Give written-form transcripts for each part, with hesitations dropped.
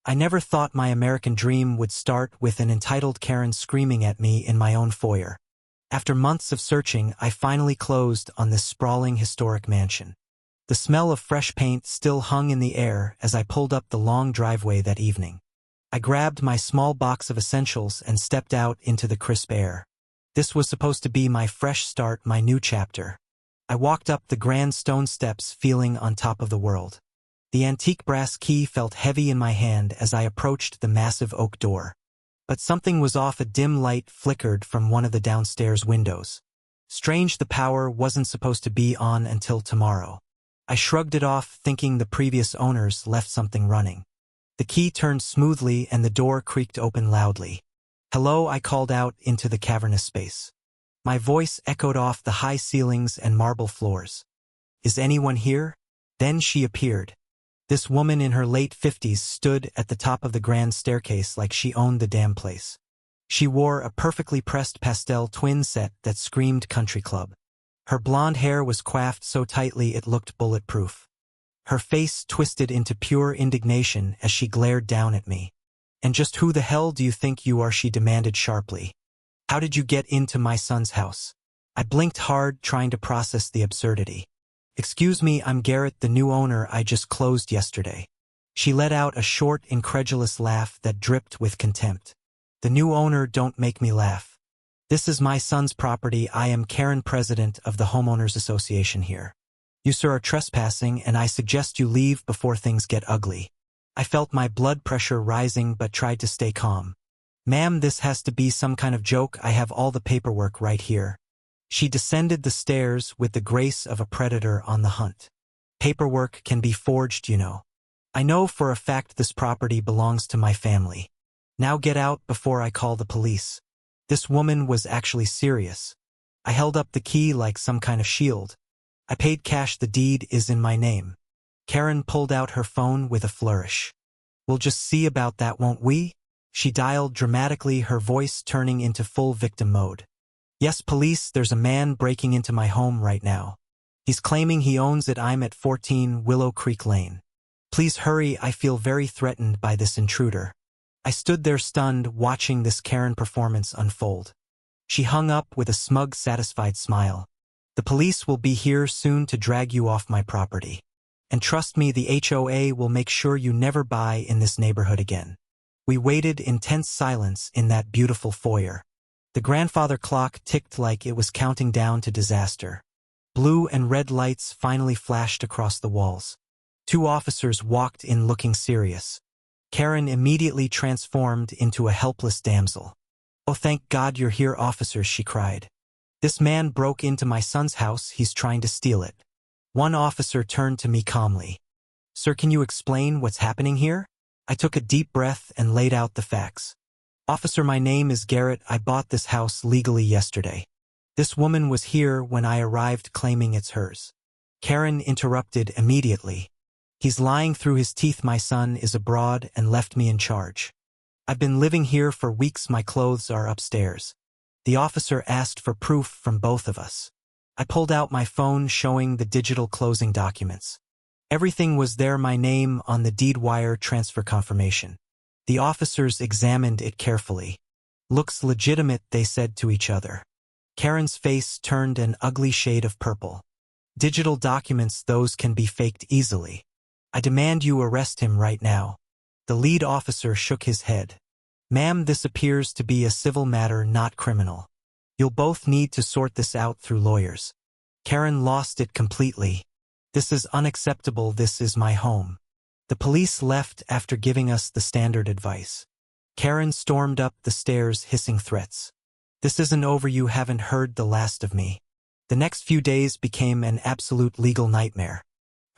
I never thought my American dream would start with an entitled Karen screaming at me in my own foyer. After months of searching, I finally closed on this sprawling historic mansion. The smell of fresh paint still hung in the air as I pulled up the long driveway that evening. I grabbed my small box of essentials and stepped out into the crisp air. This was supposed to be my fresh start, my new chapter. I walked up the grand stone steps feeling on top of the world. The antique brass key felt heavy in my hand as I approached the massive oak door. But something was off. A dim light flickered from one of the downstairs windows. Strange, the power wasn't supposed to be on until tomorrow. I shrugged it off, thinking the previous owners left something running. The key turned smoothly and the door creaked open loudly. "Hello," I called out into the cavernous space. My voice echoed off the high ceilings and marble floors. "Is anyone here?" Then she appeared. This woman in her late 50s stood at the top of the grand staircase like she owned the damn place. She wore a perfectly pressed pastel twin set that screamed country club. Her blonde hair was coiffed so tightly it looked bulletproof. Her face twisted into pure indignation as she glared down at me. "And just who the hell do you think you are?" she demanded sharply. "How did you get into my son's house?" I blinked hard, trying to process the absurdity. "Excuse me, I'm Garrett, the new owner. I just closed yesterday." She let out a short, incredulous laugh that dripped with contempt. "The new owner? Don't make me laugh. This is my son's property. I am Karen, president of the Homeowners Association here. You, sir, are trespassing, and I suggest you leave before things get ugly." I felt my blood pressure rising but tried to stay calm. "Ma'am, this has to be some kind of joke. I have all the paperwork right here." She descended the stairs with the grace of a predator on the hunt. "Paperwork can be forged, you know. I know for a fact this property belongs to my family. Now get out before I call the police." This woman was actually serious. I held up the key like some kind of shield. "I paid cash. The deed is in my name." Karen pulled out her phone with a flourish. "We'll just see about that, won't we?" She dialed dramatically, her voice turning into full victim mode. "Yes, police, there's a man breaking into my home right now. He's claiming he owns it. I'm at 14 Willow Creek Lane. Please hurry, I feel very threatened by this intruder." I stood there stunned, watching this Karen performance unfold. She hung up with a smug, satisfied smile. "The police will be here soon to drag you off my property. And trust me, the HOA will make sure you never buy in this neighborhood again." We waited in tense silence in that beautiful foyer. The grandfather clock ticked like it was counting down to disaster. Blue and red lights finally flashed across the walls. 2 officers walked in looking serious. Karen immediately transformed into a helpless damsel. "Oh, thank God you're here, officers," she cried. "This man broke into my son's house. He's trying to steal it." One officer turned to me calmly. "Sir, can you explain what's happening here?" I took a deep breath and laid out the facts. "Officer, my name is Garrett. I bought this house legally yesterday. This woman was here when I arrived claiming it's hers." Karen interrupted immediately. "He's lying through his teeth. My son is abroad and left me in charge. I've been living here for weeks. My clothes are upstairs." The officer asked for proof from both of us. I pulled out my phone, showing the digital closing documents. Everything was there, my name on the deed, wire transfer confirmation. The officers examined it carefully. "Looks legitimate," they said to each other. Karen's face turned an ugly shade of purple. "Digital documents, those can be faked easily. I demand you arrest him right now." The lead officer shook his head. "Ma'am, this appears to be a civil matter, not criminal. You'll both need to sort this out through lawyers." Karen lost it completely. "This is unacceptable. This is my home." The police left after giving us the standard advice. Karen stormed up the stairs, hissing threats. "This isn't over. You haven't heard the last of me." The next few days became an absolute legal nightmare.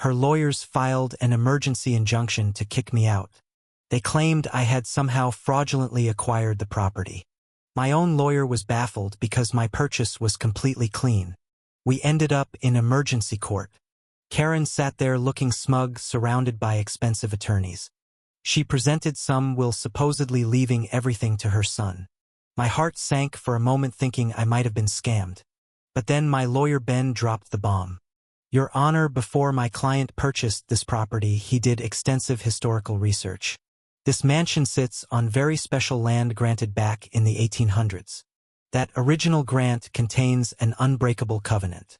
Her lawyers filed an emergency injunction to kick me out. They claimed I had somehow fraudulently acquired the property. My own lawyer was baffled because my purchase was completely clean. We ended up in emergency court. Karen sat there looking smug, surrounded by expensive attorneys. She presented some will, supposedly leaving everything to her son. My heart sank for a moment, thinking I might have been scammed. But then my lawyer Ben dropped the bomb. "Your Honor, before my client purchased this property, he did extensive historical research. This mansion sits on very special land granted back in the 1800s. That original grant contains an unbreakable covenant.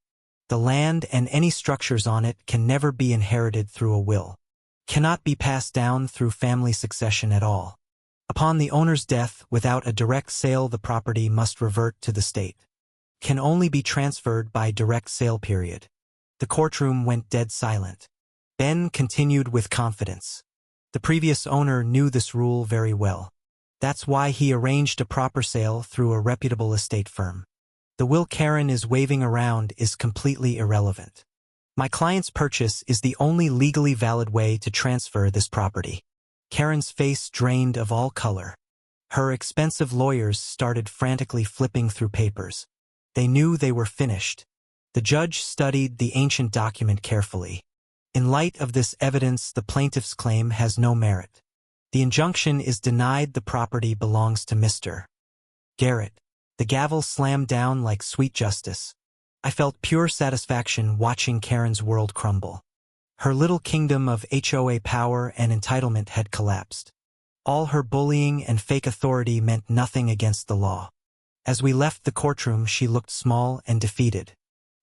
The land and any structures on it can never be inherited through a will. Cannot be passed down through family succession at all. Upon the owner's death, without a direct sale, the property must revert to the state. Can only be transferred by direct sale period. The courtroom went dead silent. Ben continued with confidence. The previous owner knew this rule very well. That's why he arranged a proper sale through a reputable estate firm. The will Karen is waving around is completely irrelevant. My client's purchase is the only legally valid way to transfer this property. Karen's face drained of all color. Her expensive lawyers started frantically flipping through papers. They knew they were finished. The judge studied the ancient document carefully. In light of this evidence, the plaintiff's claim has no merit. The injunction is denied. The property belongs to Mr. Garrett. The gavel slammed down like sweet justice. I felt pure satisfaction watching Karen's world crumble. Her little kingdom of HOA power and entitlement had collapsed. All her bullying and fake authority meant nothing against the law. As we left the courtroom, she looked small and defeated.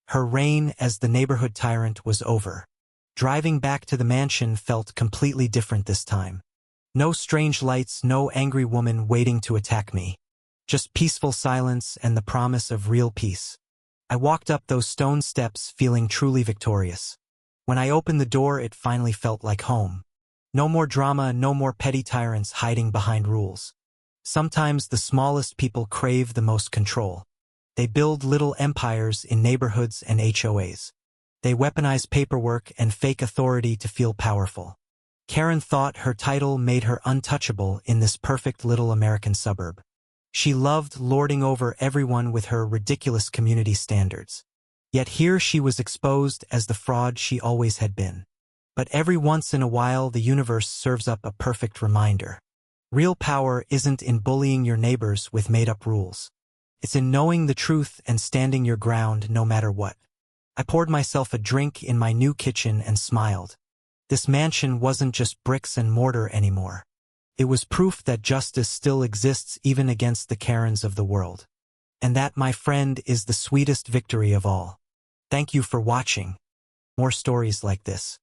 Her reign as the neighborhood tyrant was over. Driving back to the mansion felt completely different this time. No strange lights, no angry woman waiting to attack me. Just peaceful silence and the promise of real peace. I walked up those stone steps feeling truly victorious. When I opened the door, it finally felt like home. No more drama, no more petty tyrants hiding behind rules. Sometimes the smallest people crave the most control. They build little empires in neighborhoods and HOAs. They weaponize paperwork and fake authority to feel powerful. Karen thought her title made her untouchable in this perfect little American suburb. She loved lording over everyone with her ridiculous community standards. Yet here she was exposed as the fraud she always had been. But every once in a while the universe serves up a perfect reminder. Real power isn't in bullying your neighbors with made-up rules. It's in knowing the truth and standing your ground no matter what. I poured myself a drink in my new kitchen and smiled. This mansion wasn't just bricks and mortar anymore. It was proof that justice still exists even against the Karens of the world. And that, my friend, is the sweetest victory of all. Thank you for watching. More stories like this.